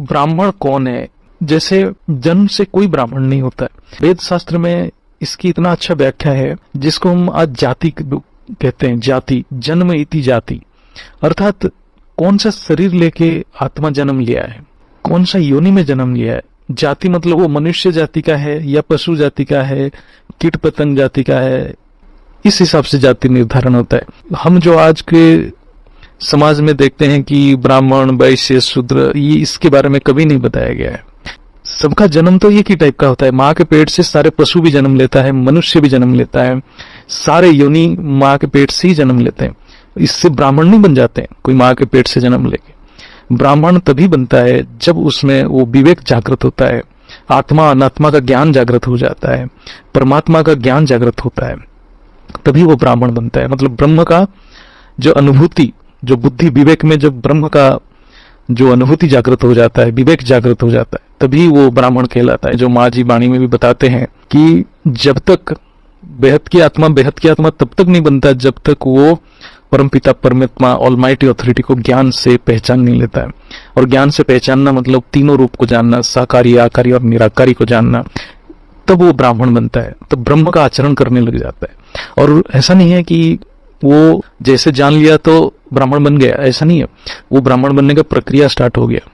ब्राह्मण कौन है? जैसे जन्म से कोई ब्राह्मण नहीं होता है। वेद शास्त्र में इसकी इतना अच्छा व्याख्या है जिसको हम आज जाति कहते हैं। जाति, जन्म इति जाति, अर्थात कौन सा शरीर लेके आत्मा जन्म लिया है, कौन सा योनि में जन्म लिया है। जाति मतलब वो मनुष्य जाति का है या पशु जाति का है, कीट पतंग जाति का है, इस हिसाब से जाति निर्धारण होता है। हम जो आज के समाज में देखते हैं कि ब्राह्मण, वैश्य, शूद्र, ये इसके बारे में कभी नहीं बताया गया है। सबका जन्म तो एक ही टाइप का होता है। माँ के पेट से सारे पशु भी जन्म लेता है, मनुष्य भी जन्म लेता है, सारे योनि माँ के पेट से ही जन्म लेते हैं। इससे ब्राह्मण नहीं बन जाते हैं कोई माँ के पेट से जन्म लेके। ब्राह्मण तभी बनता है जब उसमें वो विवेक जागृत होता है, आत्मा अनात्मा का ज्ञान जागृत हो जाता है, परमात्मा का ज्ञान जागृत होता है, तभी वो ब्राह्मण बनता है। मतलब ब्रह्म का जो अनुभूति, जो बुद्धि विवेक में जब ब्रह्म का जो अनुभूति जागृत हो जाता है, विवेक जागृत हो जाता है, तभी वो ब्राह्मण कहलाता है। जो माँ जी वाणी में भी बताते हैं कि जब तक बेहद की आत्मा तब तक नहीं बनता जब तक वो परमपिता परमात्मा ऑलमाइटी अथॉरिटी को ज्ञान से पहचान नहीं लेता है। और ज्ञान से पहचानना मतलब तीनों रूप को जानना, साकारी, आकारी और निराकारी को जानना, तब वो ब्राह्मण बनता है, तब ब्रह्म का आचरण करने लग जाता है। और ऐसा नहीं है कि वो जैसे जान लिया तो ब्राह्मण बन गया, ऐसा नहीं है। वो ब्राह्मण बनने का प्रक्रिया स्टार्ट हो गया।